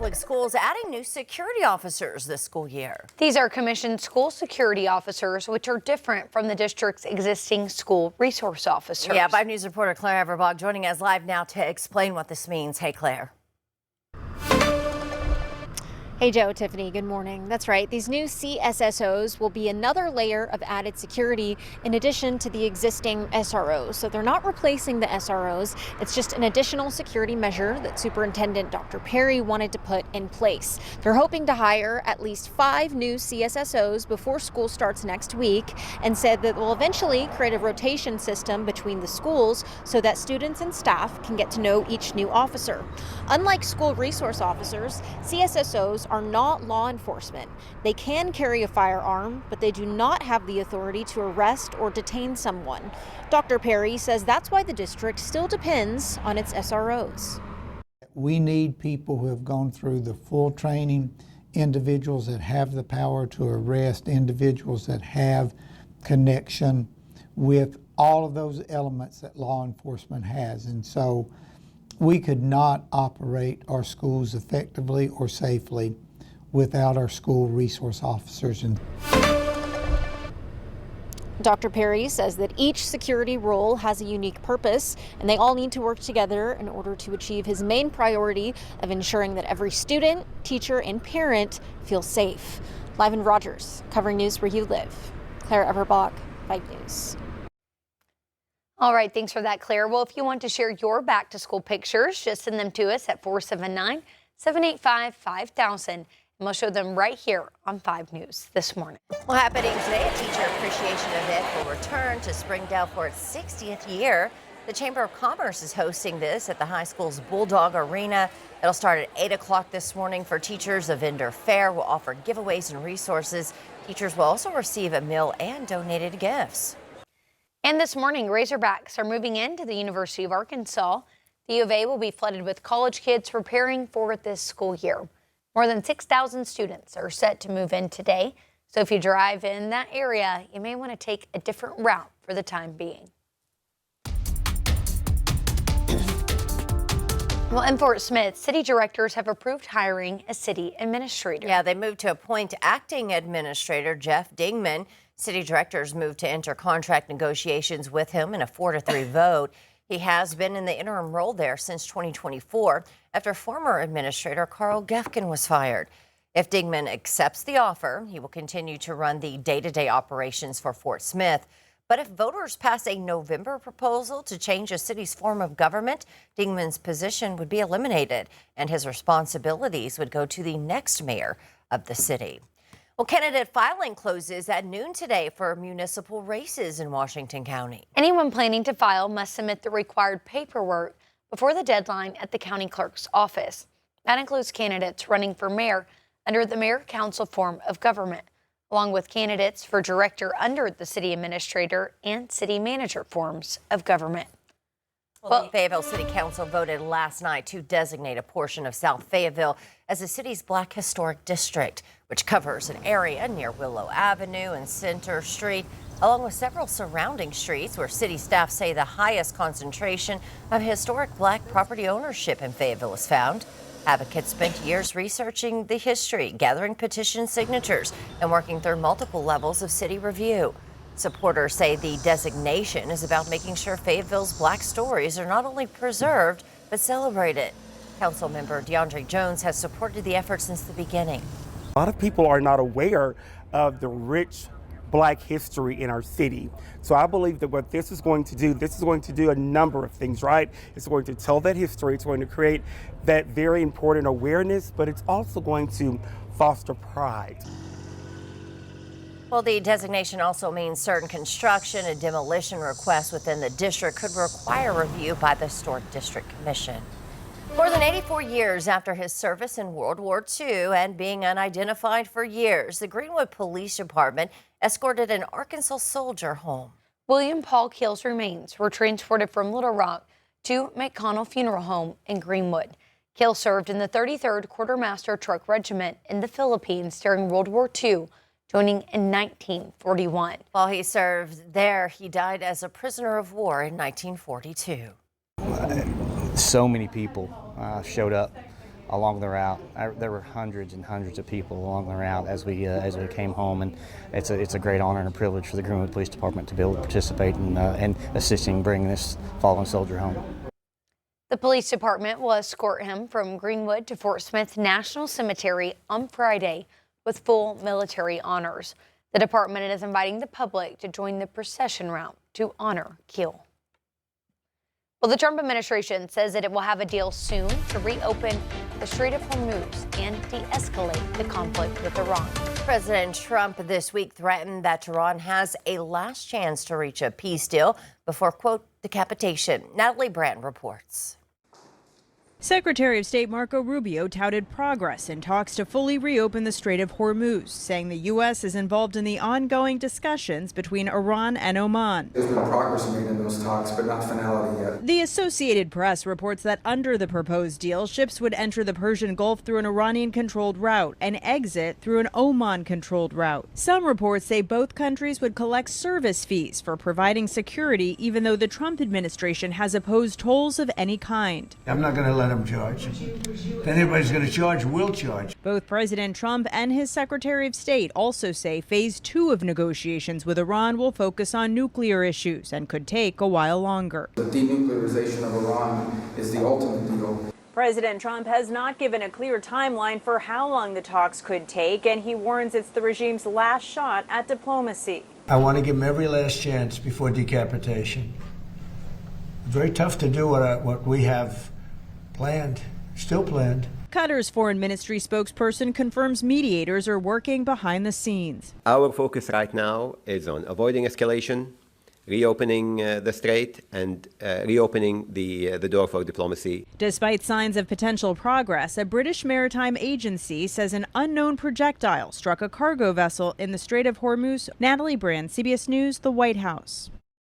public schools adding new security officers this school year. These are commissioned school security officers, which are different from the district's existing school resource officers. Yeah, 5 News reporter Claire Everbach joining us live now to explain what this means. Hey, Claire. Hey Joe, Tiffany, good morning. That's right. These new CSSOs will be another layer of added security in addition to the existing SROs. So they're not replacing the SROs. It's just an additional security measure that Superintendent Dr. Perry wanted to put in place. They're hoping to hire at least 5 new CSSOs before school starts next week, and said that they'll eventually create a rotation system between the schools so that students and staff can get to know each new officer. Unlike school resource officers, CSSOs are not law enforcement. They can carry a firearm, but they do not have the authority to arrest or detain someone. Dr. Perry says that's why the district still depends on its SROs. We need people who have gone through the full training, individuals that have the power to arrest, individuals that have connection with all of those elements that law enforcement has. And so we could not operate our schools effectively or safely without our school resource officers. Dr. Perry says that each security role has a unique purpose, and they all need to work together in order to achieve his main priority of ensuring that every student, teacher, and parent feel safe. Live in Rogers, covering news where you live. Claire Everbach, 5 News. All right, thanks for that, Claire. Well, if you want to share your back to school pictures, just send them to us at 479-785-5000, and we'll show them right here on 5 News this morning. Well, happening today, a teacher appreciation event will return to Springdale for its 60th year. The Chamber of Commerce is hosting this at the high school's Bulldog Arena. It'll start at 8 o'clock this morning for teachers. A vendor fair will offer giveaways and resources. Teachers will also receive a meal and donated gifts. And this morning, Razorbacks are moving into the University of Arkansas. The U of A will be flooded with college kids preparing for this school year. More than 6,000 students are set to move in today. So if you drive in that area, you may want to take a different route for the time being. Well, in Fort Smith, city directors have approved hiring a city administrator. Yeah, they moved to appoint acting administrator Jeff Dingman. City directors moved to enter contract negotiations with him in a 4-3 vote. He has been in the interim role there since 2024 after former administrator Carl Gefkin was fired. If Dingman accepts the offer, he will continue to run the day-to-day operations for Fort Smith. But if voters pass a November proposal to change a city's form of government, Dingman's position would be eliminated and his responsibilities would go to the next mayor of the city. Well, candidate filing closes at noon today for municipal races in Washington County. Anyone planning to file must submit the required paperwork before the deadline at the county clerk's office. That includes candidates running for mayor under the mayor-council form of government, along with candidates for director under the city administrator and city manager forms of government. Well, the Fayetteville City Council voted last night to designate a portion of South Fayetteville as the city's Black Historic District, which covers an area near Willow Avenue and Center Street, along with several surrounding streets where city staff say the highest concentration of historic Black property ownership in Fayetteville is found. Advocates spent years researching the history, gathering petition signatures, and working through multiple levels of city review. Supporters say the designation is about making sure Fayetteville's Black stories are not only preserved, but celebrated. Councilmember DeAndre Jones has supported the effort since the beginning. A lot of people are not aware of the rich Black history in our city. So I believe that what this is going to do a number of things, right? It's going to tell that history, it's going to create that very important awareness, but it's also going to foster pride. Well, the designation also means certain construction and demolition requests within the district could require review by the Historic District Commission. More than 84 years after his service in World War II and being unidentified for years, the Greenwood Police Department escorted an Arkansas soldier home. William Paul Keel's remains were transported from Little Rock to McConnell Funeral Home in Greenwood. Keel served in the 33rd Quartermaster Truck Regiment in the Philippines during World War II, joining in 1941. While he served there, he died as a prisoner of war in 1942. So many people showed up along the route. There were hundreds and hundreds of people along the route as we came home, and it's a great honor and a privilege for the Greenwood Police Department to be able to participate in assisting bringing this fallen soldier home. The police department will escort him from Greenwood to Fort Smith National Cemetery on Friday with full military honors. The department is inviting the public to join the procession route to honor Keel. Well, the Trump administration says that it will have a deal soon to reopen the Strait of Hormuz and de-escalate the conflict with Iran. President Trump this week threatened that Iran has a last chance to reach a peace deal before, quote, decapitation. Natalie Brandt reports. Secretary of State Marco Rubio touted progress in talks to fully reopen the Strait of Hormuz, saying the U.S. is involved in the ongoing discussions between Iran and Oman. There's been progress made in those talks, but not finality yet. The Associated Press reports that under the proposed deal, ships would enter the Persian Gulf through an Iranian-controlled route and exit through an Oman-controlled route. Some reports say both countries would collect service fees for providing security, even though the Trump administration has opposed tolls of any kind. I'm not going to let them charge. If anybody's going to charge, we'll charge. Both President Trump and his Secretary of State also say phase 2 of negotiations with Iran will focus on nuclear issues and could take a while longer. The denuclearization of Iran is the ultimate deal. President Trump has not given a clear timeline for how long the talks could take, and he warns it's the regime's last shot at diplomacy. I want to give them every last chance before decapitation. Very tough to do what we have planned, still planned. Qatar's foreign ministry spokesperson confirms mediators are working behind the scenes. Our focus right now is on avoiding escalation, reopening the strait, and reopening the door for diplomacy. Despite signs of potential progress, a British maritime agency says an unknown projectile struck a cargo vessel in the Strait of Hormuz. Natalie Brand, CBS News, the White House.